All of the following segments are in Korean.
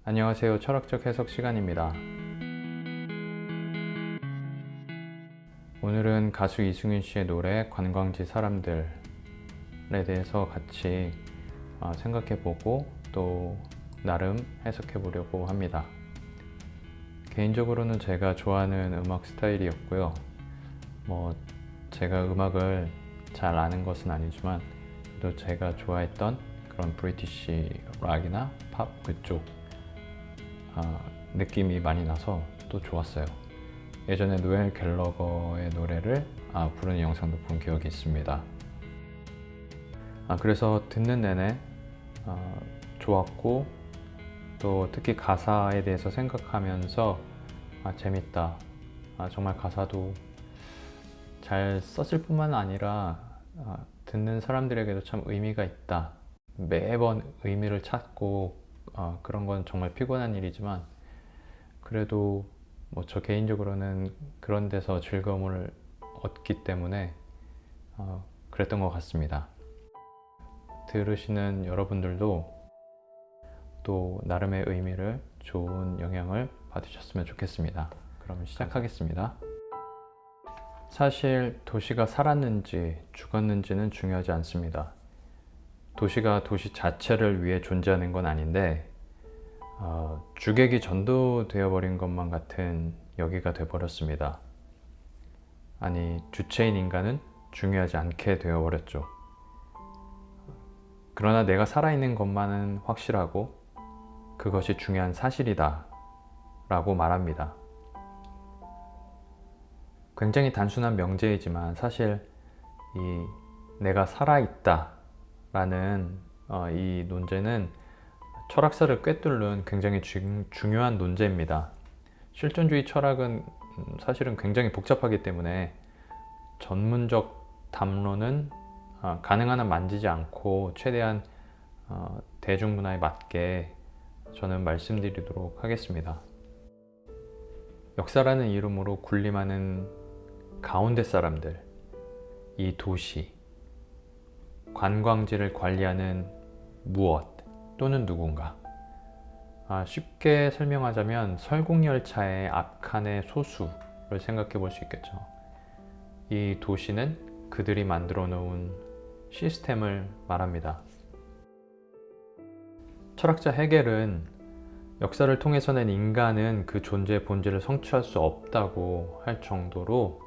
안녕하세요. 철학적 해석 시간입니다. 오늘은 가수 이승윤 씨의 노래 관광지 사람들에 대해서 같이 생각해보고 또 나름 해석해보려고 합니다. 개인적으로는 제가 좋아하는 음악 스타일이었고요. 제가 음악을 잘 아는 것은 아니지만 또 제가 좋아했던 그런 브리티시 락이나 팝 그쪽 느낌이 많이 나서 또 좋았어요. 예전에 노엘 갤러거의 노래를 부르는 영상도 본 기억이 있습니다. 그래서 듣는 내내 좋았고 또 특히 가사에 대해서 생각하면서 재밌다. 정말 가사도 잘 썼을 뿐만 아니라 듣는 사람들에게도 참 의미가 있다. 매번 의미를 찾고 그런 건 정말 피곤한 일이지만 그래도 저 개인적으로는 그런 데서 즐거움을 얻기 때문에 그랬던 것 같습니다. 들으시는 여러분들도 또 나름의 의미를 좋은 영향을 받으셨으면 좋겠습니다. 그럼 시작하겠습니다. 사실 도시가 살았는지 죽었는지는 중요하지 않습니다. 도시가 도시 자체를 위해 존재하는 건 아닌데 주객이 전도되어 버린 것만 같은 여기가 되어버렸습니다. 아니, 주체인 인간은 중요하지 않게 되어버렸죠. 그러나 내가 살아있는 것만은 확실하고 그것이 중요한 사실이다 라고 말합니다. 굉장히 단순한 명제이지만 사실 이 내가 살아있다 라는 이 논제는 철학사를 꿰뚫는 굉장히 중요한 논제입니다. 실존주의 철학은 사실은 굉장히 복잡하기 때문에 전문적 담론은 가능한 한 만지지 않고 최대한 대중문화에 맞게 저는 말씀드리도록 하겠습니다. 역사라는 이름으로 군림하는 가운데 사람들, 이 도시, 관광지를 관리하는 무엇 또는 누군가. 쉽게 설명하자면 설국열차의 앞칸의 소수를 생각해 볼 수 있겠죠. 이 도시는 그들이 만들어 놓은 시스템을 말합니다. 철학자 헤겔은 역사를 통해서는 인간은 그 존재의 본질을 성취할 수 없다고 할 정도로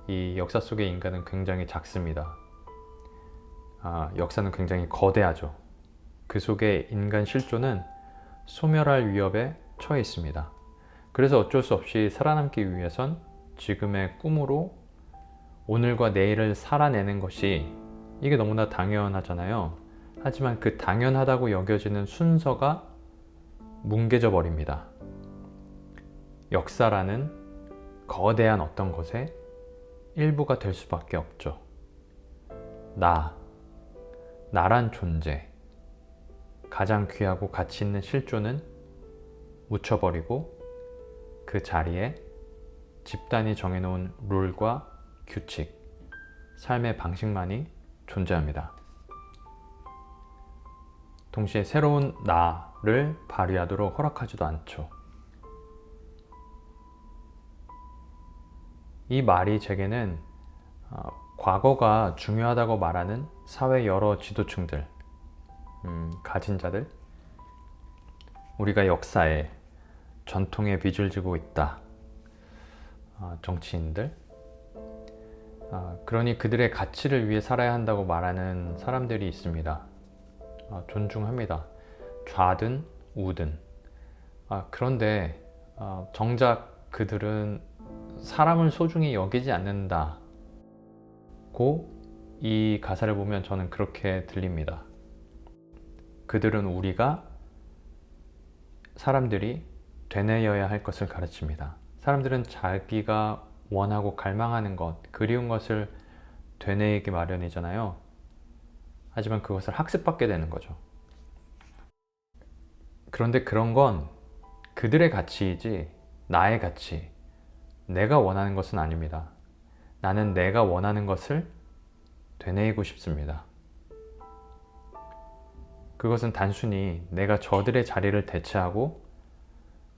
이 역사 속의 인간은 굉장히 작습니다. 역사는 굉장히 거대하죠. 그 속에 인간 실존은 소멸할 위협에 처해 있습니다. 그래서 어쩔 수 없이 살아남기 위해선 지금의 꿈으로 오늘과 내일을 살아내는 것이 이게 너무나 당연하잖아요. 하지만 그 당연하다고 여겨지는 순서가 뭉개져 버립니다. 역사라는 거대한 어떤 것의 일부가 될 수밖에 없죠. 나란 존재, 가장 귀하고 가치 있는 실존은 묻혀버리고 그 자리에 집단이 정해놓은 룰과 규칙, 삶의 방식만이 존재합니다. 동시에 새로운 나를 발휘하도록 허락하지도 않죠. 이 말이 제게는 과거가 중요하다고 말하는 사회 여러 지도층들, 가진 자들, 우리가 역사에 전통에 빚을 지고 있다. 정치인들, 그러니 그들의 가치를 위해 살아야 한다고 말하는 사람들이 있습니다. 존중합니다. 좌든 우든. 그런데 정작 그들은 사람을 소중히 여기지 않는다고 이 가사를 보면 저는 그렇게 들립니다. 그들은 우리가 사람들이 되뇌어야 할 것을 가르칩니다. 사람들은 자기가 원하고 갈망하는 것, 그리운 것을 되뇌이기 마련이잖아요. 하지만 그것을 학습받게 되는 거죠. 그런데 그런 건 그들의 가치이지 나의 가치, 내가 원하는 것은 아닙니다. 나는 내가 원하는 것을 되뇌이고 싶습니다. 그것은 단순히 내가 저들의 자리를 대체하고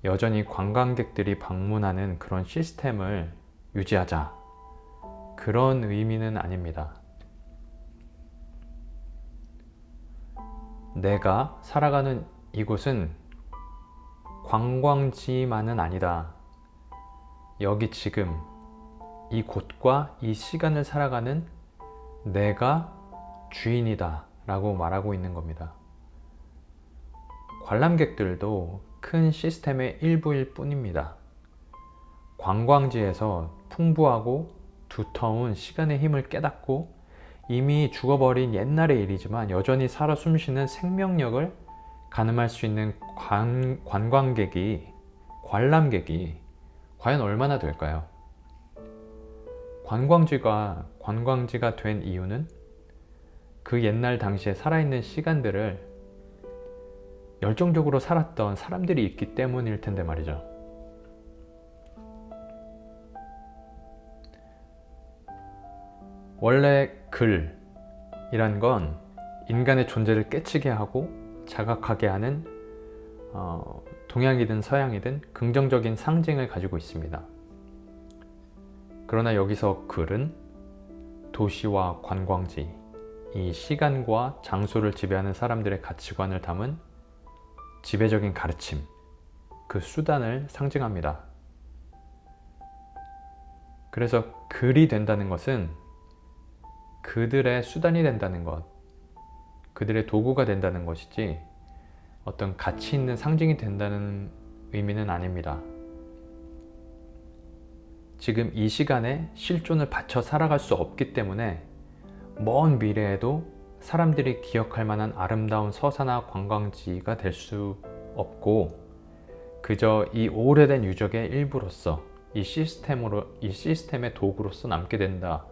여전히 관광객들이 방문하는 그런 시스템을 유지하자, 그런 의미는 아닙니다. 내가 살아가는 이곳은 관광지만은 아니다. 여기 지금 이 곳과 이 시간을 살아가는 내가 주인이다 라고 말하고 있는 겁니다. 관람객들도 큰 시스템의 일부일 뿐입니다. 관광지에서 풍부하고 두터운 시간의 힘을 깨닫고 이미 죽어버린 옛날의 일이지만 여전히 살아 숨쉬는 생명력을 가늠할 수 있는 관광객이, 관람객이 과연 얼마나 될까요? 관광지가 된 이유는 그 옛날 당시에 살아있는 시간들을 열정적으로 살았던 사람들이 있기 때문일 텐데 말이죠. 원래 글이란 건 인간의 존재를 깨치게 하고 자각하게 하는 동양이든 서양이든 긍정적인 상징을 가지고 있습니다. 그러나 여기서 글은 도시와 관광지, 이 시간과 장소를 지배하는 사람들의 가치관을 담은 지배적인 가르침, 그 수단을 상징합니다. 그래서 글이 된다는 것은 그들의 수단이 된다는 것, 그들의 도구가 된다는 것이지 어떤 가치 있는 상징이 된다는 의미는 아닙니다. 지금 이 시간에 실존을 바쳐 살아갈 수 없기 때문에 먼 미래에도 사람들이 기억할 만한 아름다운 서사나 관광지가 될 수 없고 그저 이 오래된 유적의 일부로서 이 시스템의 도구로서 남게 된다.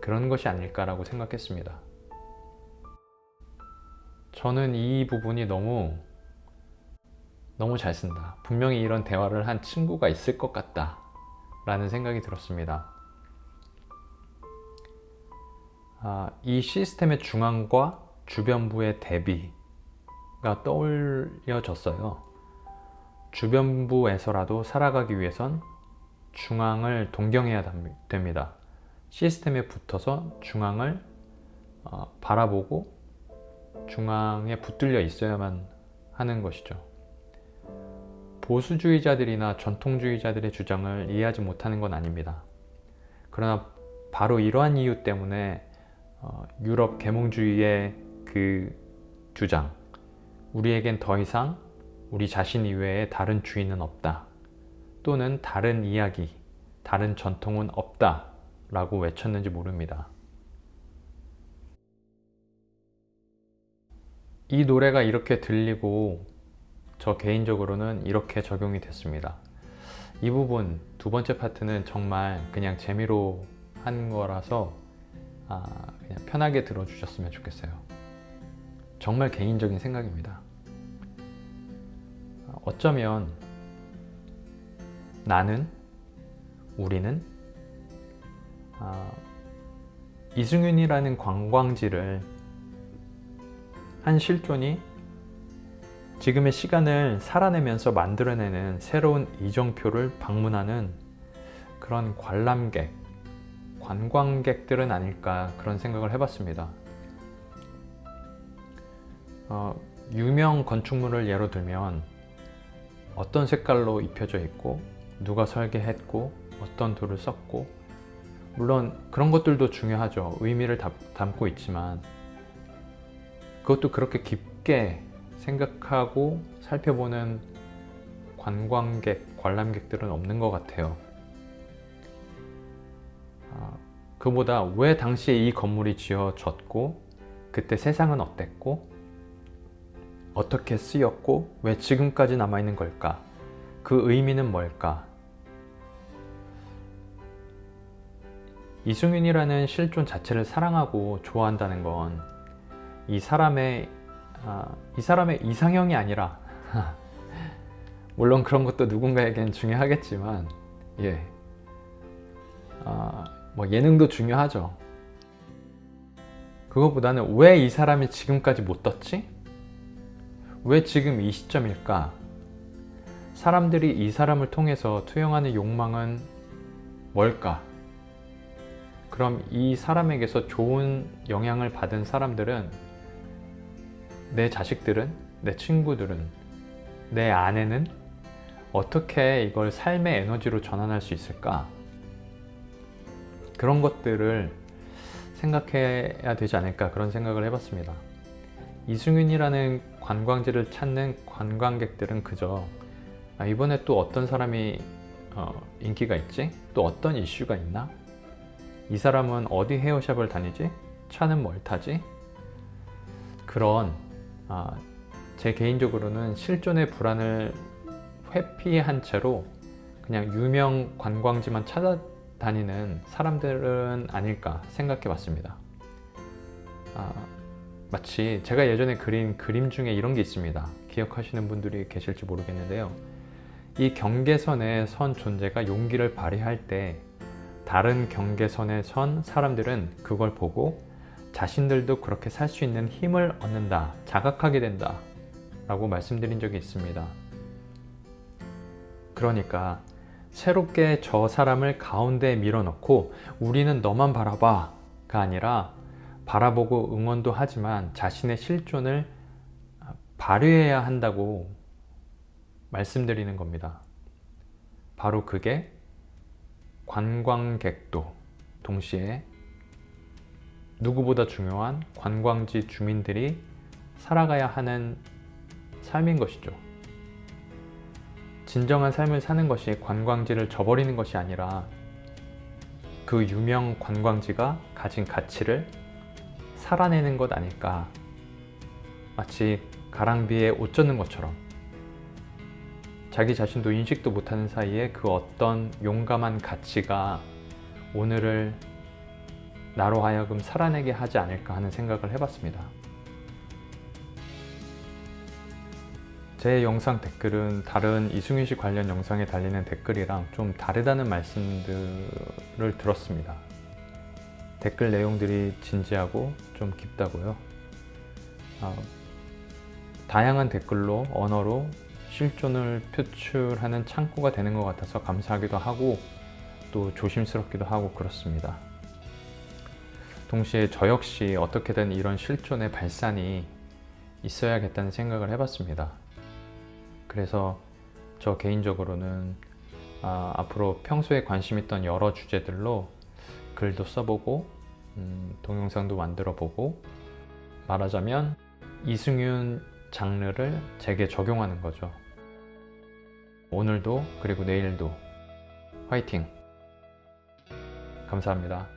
그런 것이 아닐까라고 생각했습니다. 저는 이 부분이 너무 잘 쓴다. 분명히 이런 대화를 한 친구가 있을 것 같다 라는 생각이 들었습니다. 이 시스템의 중앙과 주변부의 대비가 떠올려졌어요. 주변부에서라도 살아가기 위해선 중앙을 동경해야 됩니다. 시스템에 붙어서 중앙을 바라보고 중앙에 붙들려 있어야만 하는 것이죠. 보수주의자들이나 전통주의자들의 주장을 이해하지 못하는 건 아닙니다. 그러나 바로 이러한 이유 때문에 유럽 계몽주의의 그 주장, 우리에겐 더 이상 우리 자신 이외에 다른 주인은 없다, 또는 다른 이야기, 다른 전통은 없다 라고 외쳤는지 모릅니다. 이 노래가 이렇게 들리고 저 개인적으로는 이렇게 적용이 됐습니다. 이 부분 두 번째 파트는 정말 그냥 재미로 한 거라서 그냥 편하게 들어주셨으면 좋겠어요. 정말 개인적인 생각입니다. 어쩌면 나는, 우리는 이승윤이라는 관광지를 한 실존이 지금의 시간을 살아내면서 만들어내는 새로운 이정표를 방문하는 그런 관광객들은 아닐까, 그런 생각을 해봤습니다. 유명 건축물을 예로 들면 어떤 색깔로 입혀져 있고 누가 설계했고 어떤 돌을 썼고, 물론 그런 것들도 중요하죠. 의미를 담고 있지만 그것도 그렇게 깊게 생각하고 살펴보는 관람객들은 없는 것 같아요. 그보다 왜 당시에 이 건물이 지어졌고 그때 세상은 어땠고 어떻게 쓰였고 왜 지금까지 남아있는 걸까? 그 의미는 뭘까? 이승윤이라는 실존 자체를 사랑하고 좋아한다는 건 이 사람의 이상형이 아니라 물론 그런 것도 누군가에겐 중요하겠지만 뭐 예능도 중요하죠. 그것보다는 왜 이 사람이 지금까지 못 떴지? 왜 지금 이 시점일까? 사람들이 이 사람을 통해서 투영하는 욕망은 뭘까? 그럼 이 사람에게서 좋은 영향을 받은 사람들은, 내 자식들은, 내 친구들은, 내 아내는 어떻게 이걸 삶의 에너지로 전환할 수 있을까? 그런 것들을 생각해야 되지 않을까, 그런 생각을 해봤습니다. 이승윤이라는 관광지를 찾는 관광객들은 그저 이번에 또 어떤 사람이 인기가 있지? 또 어떤 이슈가 있나? 이 사람은 어디 헤어샵을 다니지? 차는 뭘 타지? 그런 제 개인적으로는 실존의 불안을 회피한 채로 그냥 유명 관광지만 찾아다니는 사람들은 아닐까 생각해 봤습니다. 마치 제가 예전에 그린 그림 중에 이런 게 있습니다. 기억하시는 분들이 계실지 모르겠는데요. 이 경계선에 선 존재가 용기를 발휘할 때 다른 경계선에 선 사람들은 그걸 보고 자신들도 그렇게 살 수 있는 힘을 얻는다, 자각하게 된다 라고 말씀드린 적이 있습니다. 그러니까 새롭게 저 사람을 가운데에 밀어넣고 우리는 너만 바라봐 가 아니라 바라보고 응원도 하지만 자신의 실존을 발휘해야 한다고 말씀드리는 겁니다. 바로 그게 관광객도 동시에 누구보다 중요한 관광지 주민들이 살아가야 하는 삶인 것이죠. 진정한 삶을 사는 것이 관광지를 저버리는 것이 아니라 그 유명 관광지가 가진 가치를 살아내는 것 아닐까. 마치 가랑비에 옷 젖는 것처럼 자기 자신도 인식도 못하는 사이에 그 어떤 용감한 가치가 오늘을 나로 하여금 살아내게 하지 않을까 하는 생각을 해봤습니다. 제 영상 댓글은 다른 이승윤 씨 관련 영상에 달리는 댓글이랑 좀 다르다는 말씀들을 들었습니다. 댓글 내용들이 진지하고 좀 깊다고요. 다양한 댓글로, 언어로 실존을 표출하는 창구가 되는 것 같아서 감사하기도 하고 또 조심스럽기도 하고 그렇습니다. 동시에 저 역시 어떻게든 이런 실존의 발산이 있어야겠다는 생각을 해봤습니다. 그래서 저 개인적으로는 앞으로 평소에 관심 있던 여러 주제들로 글도 써보고 동영상도 만들어보고, 말하자면 이승윤 장르를 제게 적용하는 거죠. 오늘도 그리고 내일도 화이팅! 감사합니다.